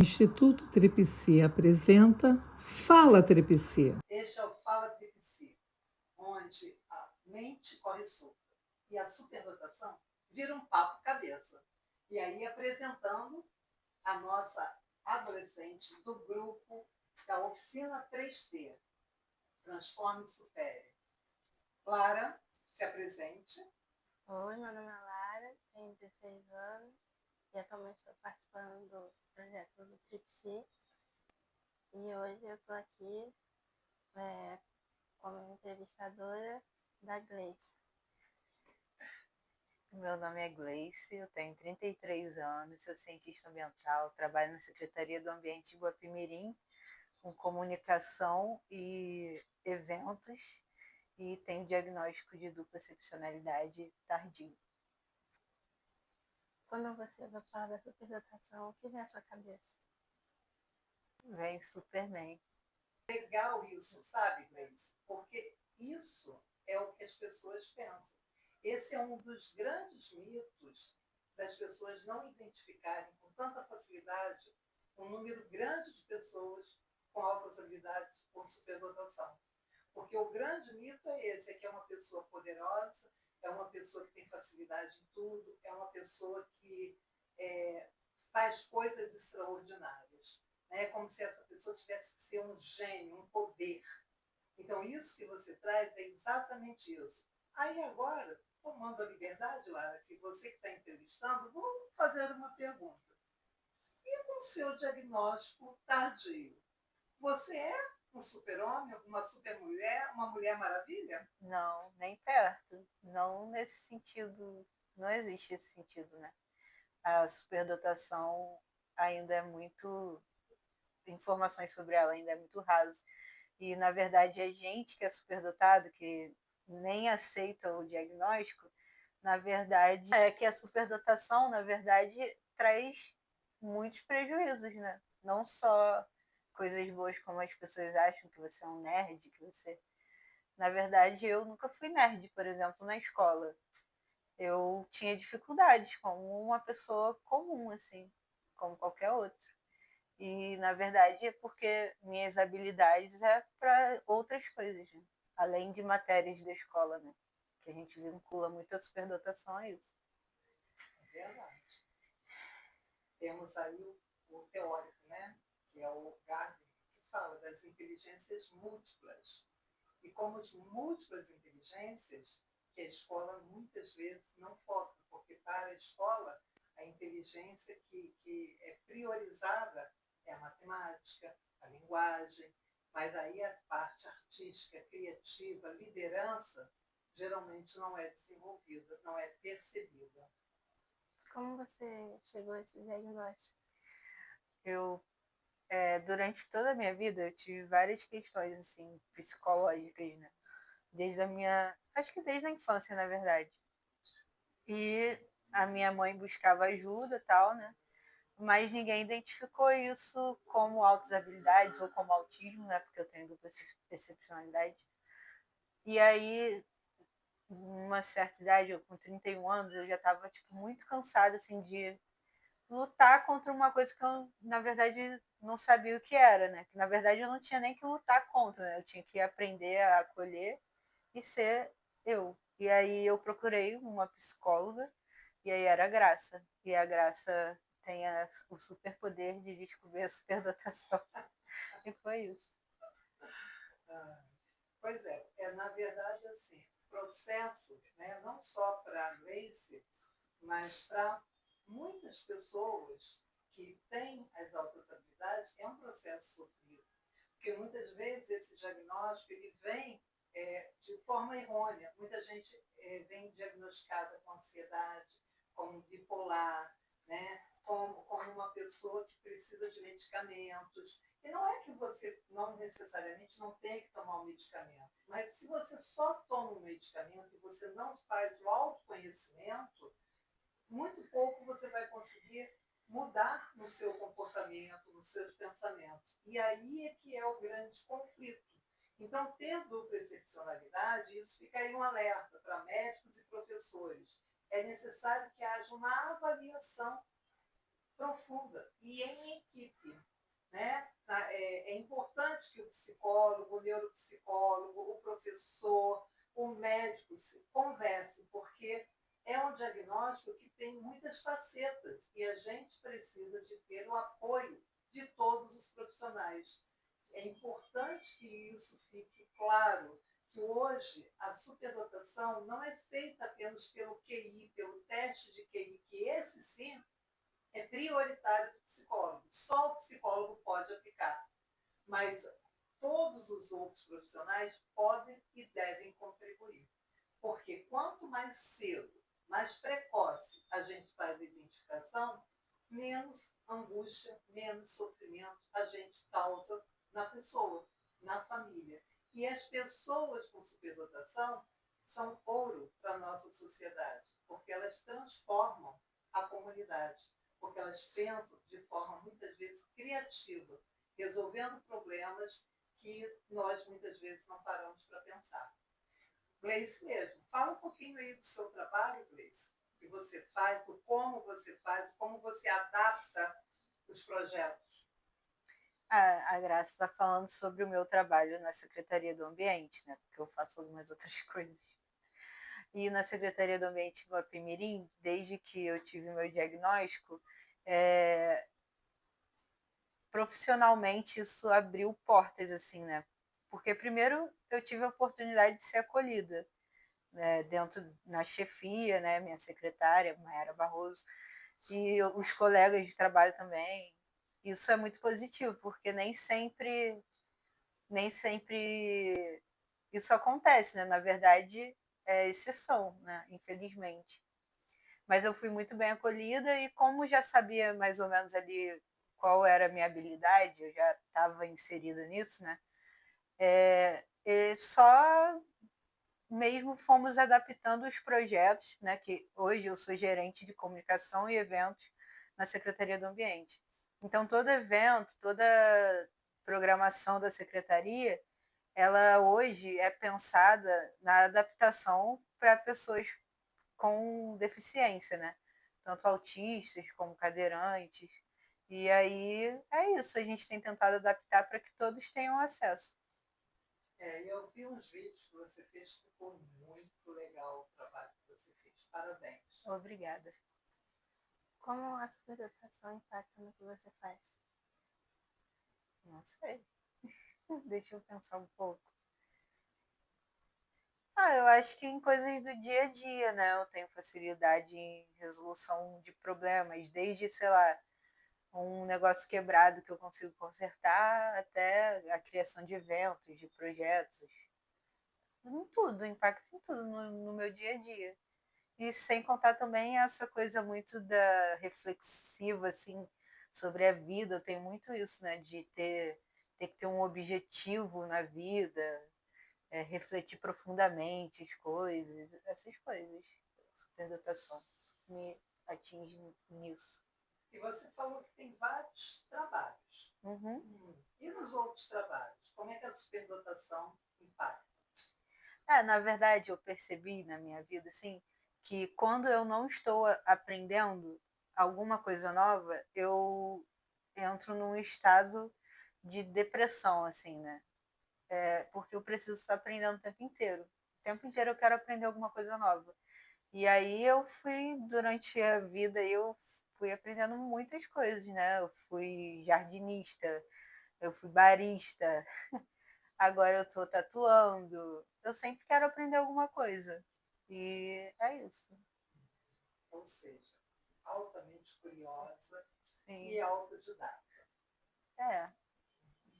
Instituto Tripsi apresenta Fala Tripsi. Este é o Fala Tripsi, onde a mente corre solta e a superdotação vira um papo cabeça. E aí apresentando a nossa adolescente do grupo da oficina 3T, Transforme e Supere. Lara, se apresente. Oi, meu nome é Lara, tenho 16 anos e atualmente estou participando do projeto do Tripsi. E hoje eu estou aqui como entrevistadora da Gleice. Meu nome é Gleice, eu tenho 33 anos, sou cientista ambiental, trabalho na Secretaria do Ambiente de Guapimirim, com comunicação e eventos, e tenho diagnóstico de dupla excepcionalidade tardio. Quando você vai falar da superdotação, o que vem à sua cabeça? Vem Superman. Legal isso, sabe, Gleice? Porque isso é o que as pessoas pensam. Esse é um dos grandes mitos das pessoas não identificarem com tanta facilidade um número grande de pessoas com altas habilidades por superdotação. Porque o grande mito é esse, é que é uma pessoa poderosa, é uma pessoa que tem facilidade em tudo, é uma pessoa que faz coisas extraordinárias. É como se essa pessoa tivesse que ser um gênio, um poder. Então, isso que você traz é exatamente isso. Aí agora, tomando a liberdade, Lara, que você que está entrevistando, vou fazer uma pergunta. E no seu diagnóstico tardio, você é um super-homem, uma super-mulher, uma mulher maravilha? Não, nem perto. Não nesse sentido, não existe esse sentido, né? A superdotação ainda é muito... informações sobre ela ainda é muito raso. E, na verdade, a gente que é superdotado, que nem aceita o diagnóstico, na verdade, é que a superdotação, na verdade, traz muitos prejuízos, né? Não só coisas boas como as pessoas acham que você é um nerd, que você... Na verdade, eu nunca fui nerd, por exemplo, na escola. Eu tinha dificuldades como uma pessoa comum, assim, como qualquer outro. E, na verdade, é porque minhas habilidades é para outras coisas, né? Além de matérias da escola, né? Que a gente vincula muito a superdotação a isso. É verdade. Temos aí o teórico, né? Que é o Gardner, que fala das inteligências múltiplas. E como as múltiplas inteligências, que a escola muitas vezes não foca, porque para a escola a inteligência que é priorizada é a matemática, a linguagem, mas aí a parte artística, criativa, liderança, geralmente não é desenvolvida, não é percebida. Como você chegou a esse diagnóstico? Eu, durante toda a minha vida, eu tive várias questões, assim, psicológicas, né? Desde a minha... acho que desde a infância, na verdade. E a minha mãe buscava ajuda e tal, né? Mas ninguém identificou isso como altas habilidades ou como autismo, né? Porque eu tenho dupla excepcionalidade. E aí, numa certa idade, eu com 31 anos, eu já estava tipo, muito cansada assim, de lutar contra uma coisa que eu, na verdade, não sabia o que era, né? Que, na verdade, eu não tinha nem que lutar contra, né? Eu tinha que aprender a acolher e ser eu. E aí eu procurei uma psicóloga, e aí era a Graça. E a Graça tem o superpoder de descobrir a superdotação. E foi isso. Pois é na verdade assim, processo, né, não só para a Gleice, mas para muitas pessoas que têm as altas habilidades, é um processo sofrido. Porque muitas vezes esse diagnóstico ele vem de forma errônea. Muita gente vem diagnosticada com ansiedade, como bipolar, né? como uma pessoa que precisa de medicamentos. E não é que você não necessariamente não tem que tomar um medicamento, mas se você só toma um medicamento e você não faz o autoconhecimento, muito pouco você vai conseguir mudar no seu comportamento, nos seus pensamentos. E aí é que é o grande conflito. Então, ter dupla excepcionalidade, isso fica aí um alerta para médicos e professores. É necessário que haja uma avaliação profunda e em equipe, né? É importante que o psicólogo, o neuropsicólogo, o professor, o médico se conversem, porque é um diagnóstico que tem muitas facetas e a gente precisa de ter o apoio de todos os profissionais. É importante que isso fique claro, que hoje a superdotação não é feita apenas pelo QI, pelo teste de QI, que esse sim é prioritário do psicólogo. Só o psicólogo pode aplicar, mas todos os outros profissionais podem e devem contribuir. Porque quanto mais cedo, mais precoce a gente faz a identificação, menos angústia, menos sofrimento a gente causa na pessoa, na família. E as pessoas com superdotação são ouro para a nossa sociedade, porque elas transformam a comunidade, porque elas pensam de forma muitas vezes criativa, resolvendo problemas que nós muitas vezes não paramos para pensar. Gleice mesmo, fala um pouquinho aí do seu trabalho, Gleice, que você faz, o como você adapta os projetos. A Graça está falando sobre o meu trabalho na Secretaria do Ambiente, né? Porque eu faço algumas outras coisas. E na Secretaria do Ambiente em Guapimirim, desde que eu tive meu diagnóstico, profissionalmente isso abriu portas, assim, né? Porque primeiro eu tive a oportunidade de ser acolhida, né, dentro na chefia, né, minha secretária, Mayara Barroso, e os colegas de trabalho também. Isso é muito positivo, porque nem sempre isso acontece, né? Na verdade, é exceção, né? Infelizmente. Mas eu fui muito bem acolhida e como já sabia mais ou menos ali qual era a minha habilidade, eu já estava inserida nisso, né? E só mesmo fomos adaptando os projetos, né? Que hoje eu sou gerente de comunicação e eventos na Secretaria do Ambiente. Então, todo evento, toda programação da secretaria, ela hoje é pensada na adaptação para pessoas com deficiência, né? Tanto autistas como cadeirantes. E aí é isso, a gente tem tentado adaptar para que todos tenham acesso. Eu vi uns vídeos que você fez, que ficou muito legal o trabalho que você fez. Parabéns. Obrigada. Como a superdotação impacta no que você faz? Não sei. Deixa eu pensar um pouco. Eu acho que em coisas do dia a dia, né? Eu tenho facilidade em resolução de problemas, desde, sei lá, um negócio quebrado que eu consigo consertar, até a criação de eventos, de projetos. Em tudo, impacta em tudo no meu dia a dia. E sem contar também essa coisa muito da reflexiva, assim, sobre a vida. Eu tenho muito isso, né? De ter que ter um objetivo na vida, refletir profundamente as coisas, essas coisas. Superdotação me atinge nisso. E você falou que tem vários trabalhos. Uhum. E nos outros trabalhos? Como é que a superdotação impacta? Na verdade, eu percebi na minha vida, assim, que quando eu não estou aprendendo alguma coisa nova, eu entro num estado de depressão, assim, né? Porque eu preciso estar aprendendo o tempo inteiro. O tempo inteiro eu quero aprender alguma coisa nova. E aí eu fui, durante a vida, eu fui aprendendo muitas coisas, né? Eu fui jardinista, eu fui barista, agora eu estou tatuando. Eu sempre quero aprender alguma coisa. E é isso. Ou seja, altamente curiosa Sim. e autodidata.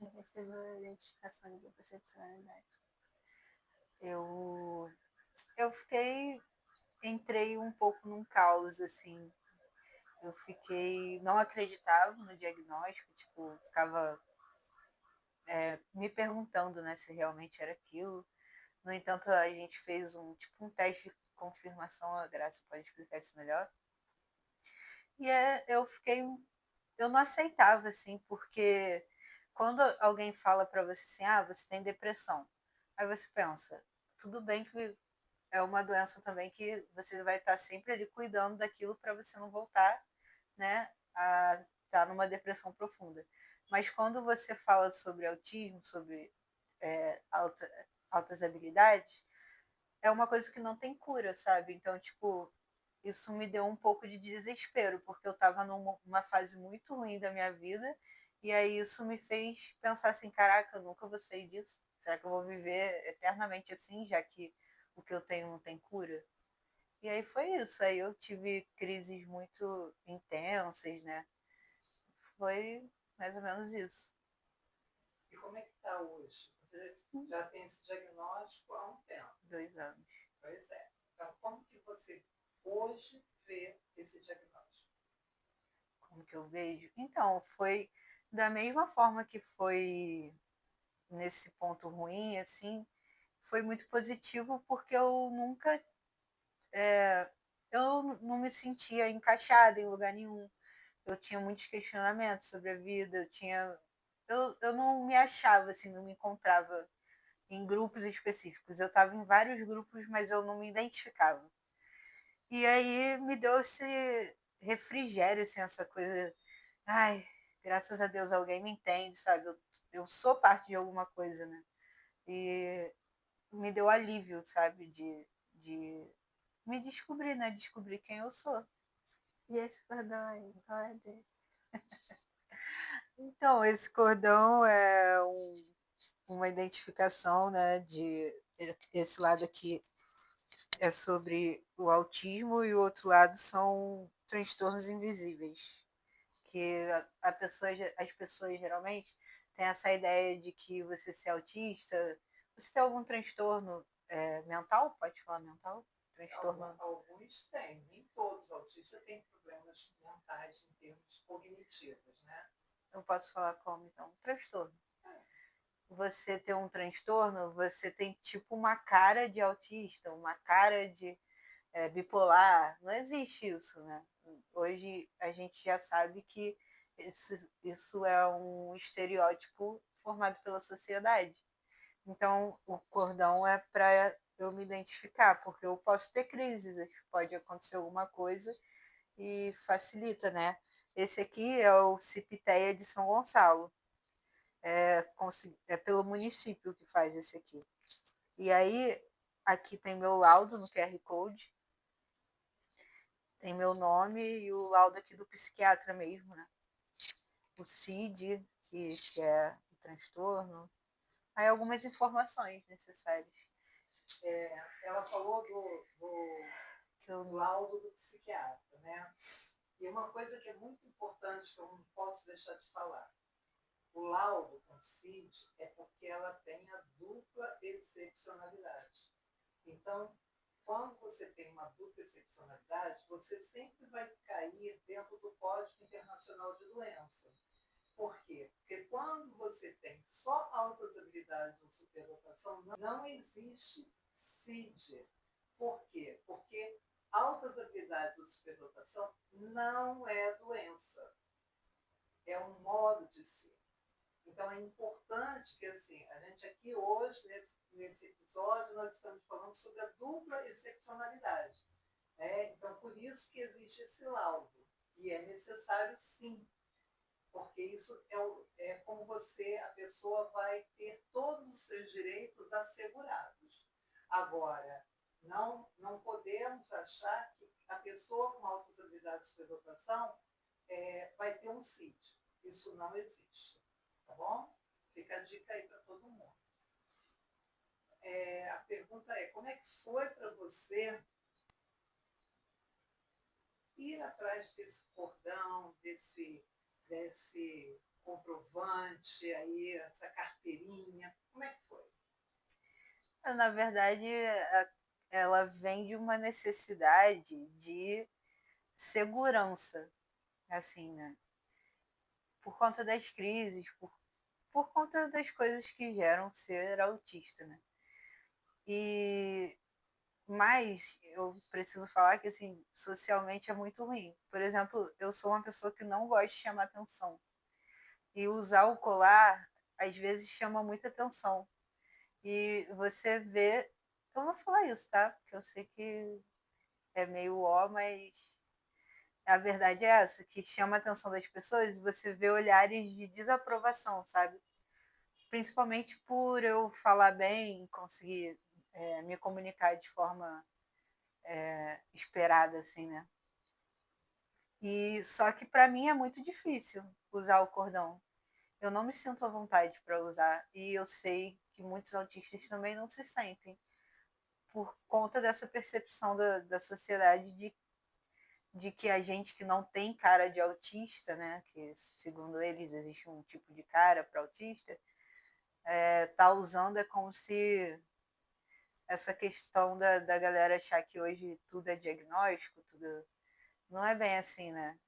Eu recebo a identificação de percepcionalidade. Eu entrei um pouco num caos, assim. Eu não acreditava no diagnóstico, tipo, ficava me perguntando, né, se realmente era aquilo. No entanto, a gente fez um teste de confirmação, a Graça pode explicar isso melhor. E eu não aceitava, assim, porque quando alguém fala para você assim, você tem depressão, aí você pensa, tudo bem que é uma doença também que você vai estar sempre ali cuidando daquilo para você não voltar, né, a estar numa depressão profunda. Mas quando você fala sobre autismo, sobre altas habilidades, é uma coisa que não tem cura, sabe? Então, tipo, isso me deu um pouco de desespero, porque eu estava numa fase muito ruim da minha vida, e aí isso me fez pensar assim, caraca, eu nunca vou sair disso. Será que eu vou viver eternamente assim, já que o que eu tenho não tem cura? E aí foi isso, aí eu tive crises muito intensas, né? Foi mais ou menos isso. E como é que está hoje? Você já tem esse diagnóstico há um tempo. 2 anos. Pois é. Então, como que você hoje vê esse diagnóstico? Como que eu vejo? Então, foi da mesma forma que foi nesse ponto ruim, assim, foi muito positivo porque eu nunca, eu não me sentia encaixada em lugar nenhum. Eu tinha muitos questionamentos sobre a vida, eu não me achava, assim, não me encontrava em grupos específicos. Eu estava em vários grupos, mas eu não me identificava. E aí me deu esse refrigério, assim, essa coisa. Ai, graças a Deus alguém me entende, sabe? Eu sou parte de alguma coisa, né? E me deu alívio, sabe? De me descobrir, né? Descobrir quem eu sou. E esse cordão aí, qual é dele? Então, esse cordão é uma identificação, né? De esse lado aqui é sobre o autismo e o outro lado são transtornos invisíveis. Que as pessoas geralmente têm essa ideia de que você ser autista, você tem algum transtorno mental? Pode falar mental? Transtorno. Alguns têm, nem todos os autistas têm problemas mentais em termos cognitivos, né? Eu posso falar como então? Transtorno. Você tem um transtorno, você tem tipo uma cara de autista, uma cara de bipolar. Não existe isso, né? Hoje a gente já sabe que isso é um estereótipo formado pela sociedade. Então, o cordão é para eu me identificar, porque eu posso ter crises, pode acontecer alguma coisa e facilita, né? Esse aqui é o Cipiteia de São Gonçalo. É pelo município que faz esse aqui. E aí, aqui tem meu laudo no QR Code, tem meu nome e o laudo aqui do psiquiatra mesmo, né? O CID, que é o transtorno. Aí algumas informações necessárias. Ela falou do laudo do psiquiatra, né? E uma coisa que é muito importante, que eu não posso deixar de falar, o laudo com CID é porque ela tem a dupla excepcionalidade. Então, quando você tem uma dupla excepcionalidade, você sempre vai cair dentro do Código Internacional de Doença. Por quê? Porque quando você tem só altas habilidades ou superdotação, não existe CID. Por quê? Porque altas habilidades ou superdotação não é doença. É um modo de ser. Então é importante que assim, a gente aqui hoje, nesse episódio, nós estamos falando sobre a dupla excepcionalidade. Né? Então, por isso que existe esse laudo. E é necessário sim, porque isso é como a pessoa vai ter todos os seus direitos assegurados. Agora, não podemos achar que a pessoa com altas habilidades de superdotação vai ter um sítio. Isso não existe, tá bom? Fica a dica aí para todo mundo. A pergunta é, como é que foi para você ir atrás desse cordão, desse comprovante aí, essa carteirinha? Como é que foi? Na verdade, ela vem de uma necessidade de segurança, assim, né? Por conta das crises, por conta das coisas que geram ser autista, né? E mas eu preciso falar que assim, socialmente é muito ruim. Por exemplo, eu sou uma pessoa que não gosta de chamar atenção. E usar o colar às vezes chama muita atenção. E você vê, eu vou falar isso, tá? Porque eu sei que é meio ó, mas a verdade é essa, que chama a atenção das pessoas e você vê olhares de desaprovação, sabe? Principalmente por eu falar bem, conseguir me comunicar de forma esperada, assim, né? E só que para mim é muito difícil usar o cordão. Eu não me sinto à vontade para usar e eu sei que muitos autistas também não se sentem por conta dessa percepção da sociedade de que a gente que não tem cara de autista, né, que segundo eles existe um tipo de cara para autista, tá usando é como se essa questão da galera achar que hoje tudo é diagnóstico, tudo não é bem assim, né?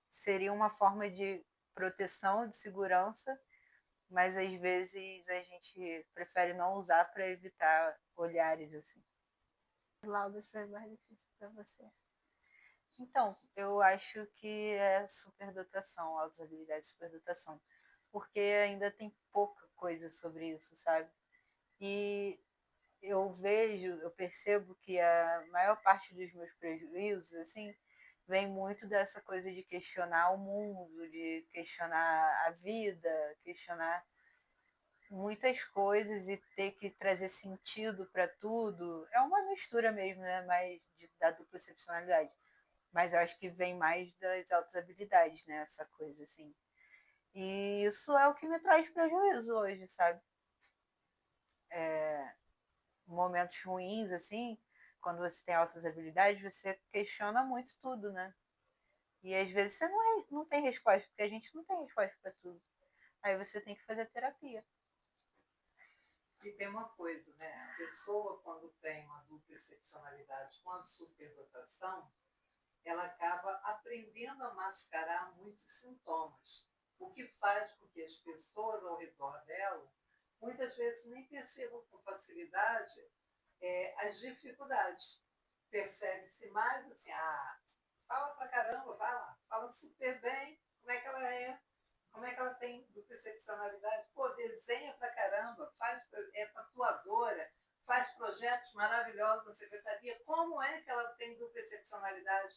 Seria uma forma de proteção, de segurança, mas às vezes a gente prefere não usar para evitar olhares assim. Laudas foi mais difícil para você? Então, eu acho que é superdotação, altas habilidades de superdotação, porque ainda tem pouca coisa sobre isso, sabe? E eu percebo que a maior parte dos meus prejuízos, assim, vem muito dessa coisa de questionar o mundo, de questionar a vida, questionar muitas coisas e ter que trazer sentido para tudo. É uma mistura mesmo, né? Mais da dupla excepcionalidade. Mas eu acho que vem mais das altas habilidades, né? Essa coisa, assim. E isso é o que me traz prejuízo hoje, sabe? Momentos ruins, assim, quando você tem altas habilidades, você questiona muito tudo, né? E às vezes você não tem resposta, porque a gente não tem resposta para tudo. Aí você tem que fazer terapia. E tem uma coisa, né? A pessoa, quando tem uma dupla excepcionalidade com a superdotação, ela acaba aprendendo a mascarar muitos sintomas, o que faz com que as pessoas ao redor dela muitas vezes nem percebam com facilidade as dificuldades. Percebe-se mais assim, fala pra caramba, vai lá, fala super bem, como é que ela é, como é que ela tem dupla excepcionalidade, pô, desenha pra caramba, é tatuadora, faz projetos maravilhosos na secretaria, como é que ela tem dupla excepcionalidade?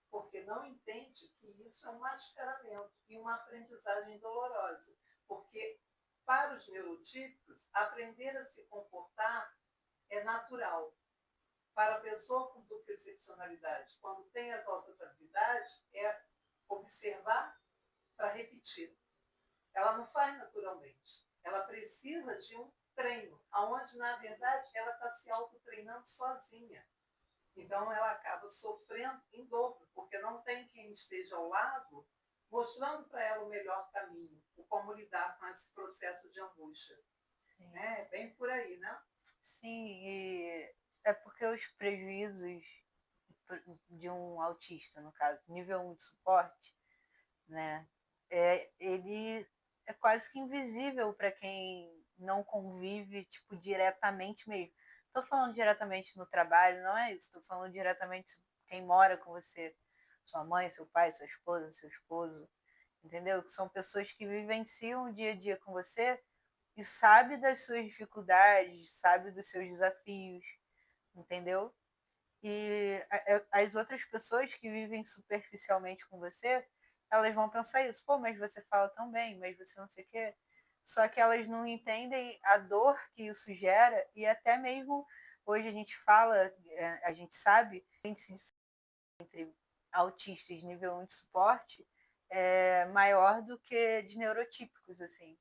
Porque não entende que isso é um mascaramento e uma aprendizagem dolorosa. Porque, para os neurotípicos, aprender a se comportar é natural. Para a pessoa com dupla excepcionalidade, quando tem as altas habilidades, é observar para repetir. Ela não faz naturalmente. Ela precisa de um treino, onde, na verdade, ela está se autotreinando sozinha. Então, ela acaba sofrendo em dobro, porque não tem quem esteja ao lado mostrando para ela o melhor caminho, o como lidar com esse processo de angústia. É bem por aí, né? Sim, e é porque os prejuízos de um autista, no caso, nível 1 de suporte, né, ele é quase que invisível para quem não convive, tipo, diretamente mesmo. Estou falando diretamente no trabalho, não é isso. Estou falando diretamente quem mora com você, sua mãe, seu pai, sua esposa, seu esposo, entendeu? Que são pessoas que vivenciam o dia a dia com você e sabe das suas dificuldades, sabe dos seus desafios, entendeu? E as outras pessoas que vivem superficialmente com você, elas vão pensar isso, pô, mas você fala tão bem, mas você não sei o quê. Só que elas não entendem a dor que isso gera e até mesmo hoje a gente fala, a gente sabe, entre autistas nível 1 de suporte é maior do que de neurotípicos, assim.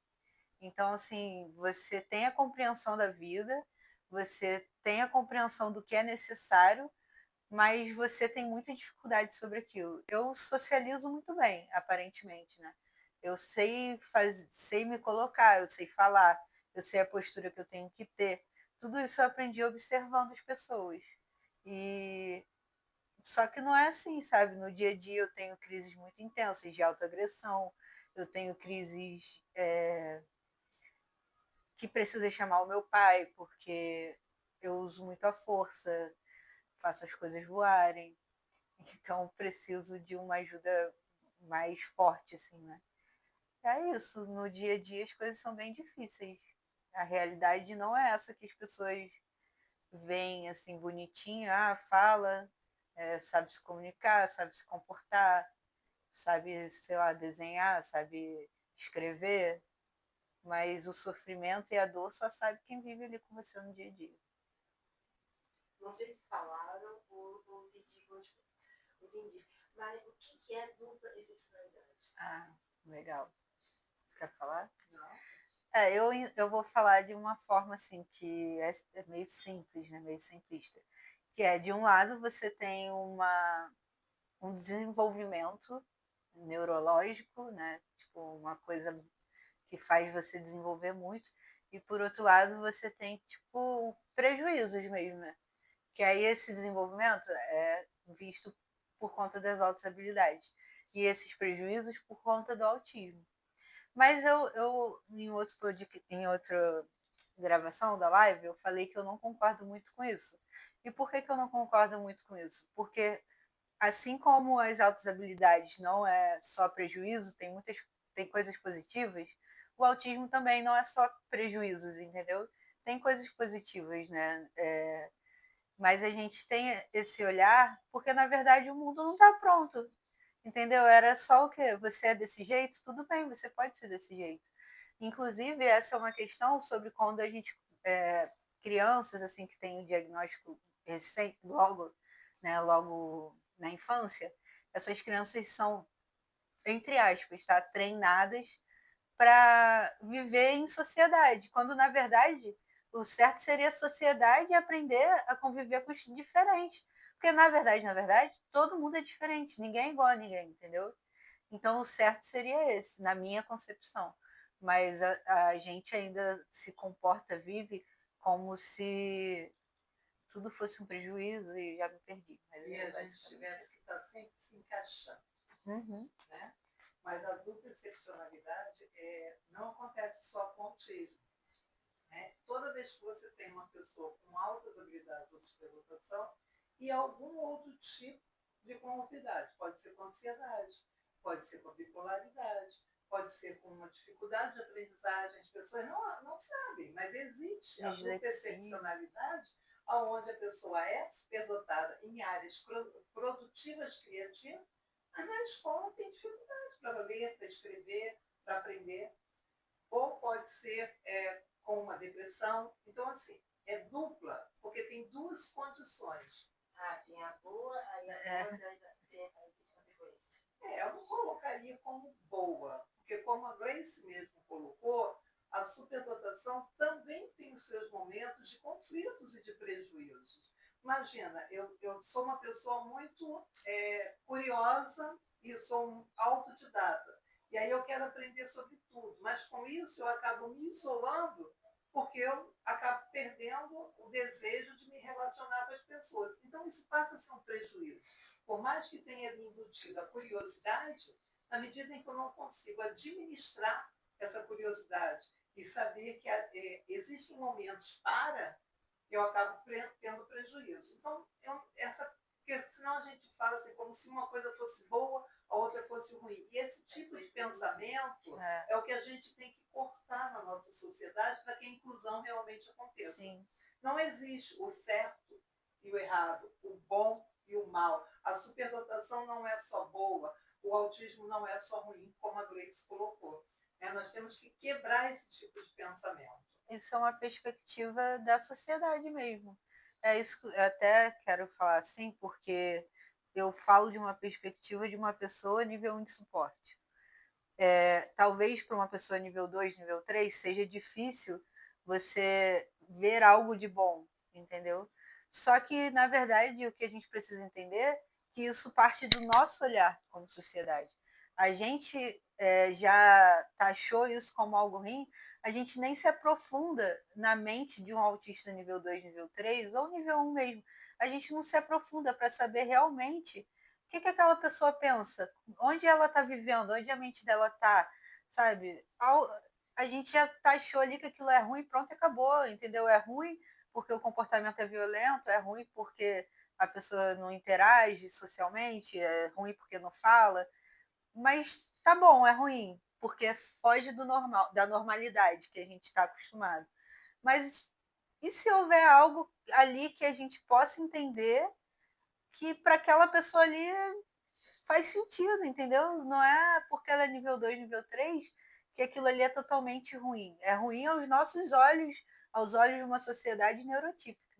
Então, assim, você tem a compreensão da vida, você tem a compreensão do que é necessário, mas você tem muita dificuldade sobre aquilo. Eu socializo muito bem, aparentemente, né? Eu sei me colocar, eu sei falar, eu sei a postura que eu tenho que ter. Tudo isso eu aprendi observando as pessoas. E só que não é assim, sabe? No dia a dia eu tenho crises muito intensas de autoagressão, eu tenho crises que precisa chamar o meu pai, porque eu uso muito a força, faço as coisas voarem. Então preciso de uma ajuda mais forte, assim, né? É isso, no dia a dia as coisas são bem difíceis. A realidade não é essa que as pessoas veem assim bonitinha, fala, sabe se comunicar, sabe se comportar, sabe, sei lá, desenhar, sabe escrever, mas o sofrimento e a dor só sabe quem vive ali com você no dia a dia. Não sei se falaram ou entendi. Mas o que é dupla excepcionalidade? Ah, legal. Você quer falar? Não. Eu vou falar de uma forma assim que é meio simples, né? Meio simplista. Que é, de um lado, você tem um desenvolvimento neurológico, né? Tipo, uma coisa que faz você desenvolver muito. E, por outro lado, você tem, tipo, prejuízos mesmo, né? Que aí esse desenvolvimento é visto por conta das altas habilidades. E esses prejuízos por conta do autismo. Mas eu em outra gravação da live, eu falei que eu não concordo muito com isso. E por que eu não concordo muito com isso? Porque assim como as altas habilidades não é só prejuízo, tem coisas positivas, o autismo também não é só prejuízos, entendeu? Tem coisas positivas, né? Mas a gente tem esse olhar porque, na verdade, o mundo não está pronto, entendeu? Era só o quê? Você é desse jeito? Tudo bem, você pode ser desse jeito. Inclusive, essa é uma questão sobre quando a gente, crianças assim que têm o diagnóstico recente, logo, né, logo na infância, essas crianças são, entre aspas, tá, treinadas para viver em sociedade, quando na verdade o certo seria a sociedade e aprender a conviver com os diferentes. Porque na verdade, todo mundo é diferente, ninguém é igual a ninguém, entendeu? Então o certo seria esse, na minha concepção. Mas a gente ainda se comporta, vive como se tudo fosse um prejuízo e já me perdi. Mas E a gente tivesse que estar sempre se encaixando. Uhum. Né? Mas a dupla excepcionalidade não acontece só com autismo. Né? Toda vez que você tem uma pessoa com altas habilidades ou superdotação e algum outro tipo de comorbidade, pode ser com ansiedade, pode ser com bipolaridade, pode ser com uma dificuldade de aprendizagem, as pessoas não sabem, mas existe a dupla excepcionalidade onde a pessoa é superdotada em áreas produtivas, criativas, mas na escola tem dificuldade para ler, para escrever, para aprender. Ou pode ser com uma depressão. Então, assim, é dupla, porque tem duas condições. Tem a boa, aí a boa tem a consequência. Eu não colocaria como boa, porque como a Grace mesmo colocou, a superdotação também tem os seus momentos de conflitos e de prejuízos. Imagina, eu sou uma pessoa muito curiosa e sou um autodidata. E aí eu quero aprender sobre tudo. Mas com isso eu acabo me isolando porque eu acabo perdendo o desejo de me relacionar com as pessoas. Então isso passa a ser um prejuízo. Por mais que tenha ali embutido a curiosidade, na medida em que eu não consigo administrar essa curiosidade e saber que existem momentos para, eu acabo tendo prejuízo. Então, porque senão a gente fala assim, como se uma coisa fosse boa, a outra fosse ruim. E esse tipo de pensamento é o que a gente tem que cortar na nossa sociedade para que a inclusão realmente aconteça. Sim. Não existe o certo e o errado, o bom e o mal. A superdotação não é só boa, o autismo não é só ruim, como a Grace colocou. Nós temos que quebrar esse tipo de pensamento. Isso é uma perspectiva da sociedade mesmo. É isso que eu até quero falar assim, porque eu falo de uma perspectiva de uma pessoa nível 1 de suporte. Talvez para uma pessoa nível 2, nível 3, seja difícil você ver algo de bom, entendeu? Só que, na verdade, o que a gente precisa entender é que isso parte do nosso olhar como sociedade. A gente já taxou isso como algo ruim, a gente nem se aprofunda na mente de um autista nível 2, nível 3, ou nível 1 mesmo. A gente não se aprofunda para saber realmente o que aquela pessoa pensa, onde ela está vivendo, onde a mente dela está, sabe? A gente já taxou ali que aquilo é ruim, pronto, acabou, entendeu? É ruim porque o comportamento é violento, é ruim porque a pessoa não interage socialmente, é ruim porque não fala, mas tá bom, é ruim, porque foge do normal, da normalidade que a gente está acostumado. Mas e se houver algo ali que a gente possa entender que para aquela pessoa ali faz sentido, entendeu? Não é porque ela é nível 2, nível 3, que aquilo ali é totalmente ruim. É ruim aos nossos olhos, aos olhos de uma sociedade neurotípica.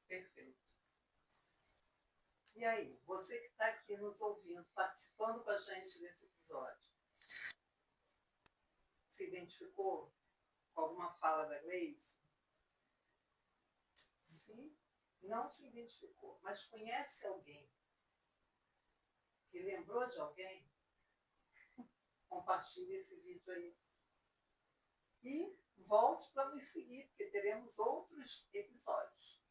Perfeito. E aí, você que está aqui nos ouvindo, participando com a gente desse episódio, se identificou com alguma fala da Gleice? Se não se identificou, mas conhece alguém que lembrou de alguém, compartilhe esse vídeo aí. E volte para nos seguir, porque teremos outros episódios.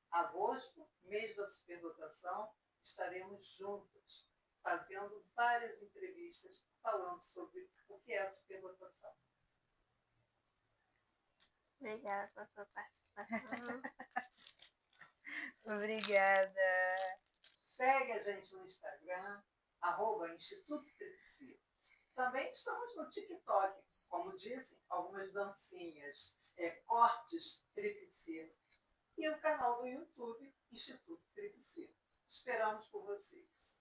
Agosto, mês da superdotação, estaremos juntos, fazendo várias entrevistas falando sobre o que é a superdotação. Obrigada pela sua participação. Obrigada. Segue a gente no Instagram, @Instituto Tripsi. Também estamos no TikTok, como disse, algumas dancinhas, cortes Tripsi. E o canal do YouTube, Instituto Tripsi. Esperamos por vocês.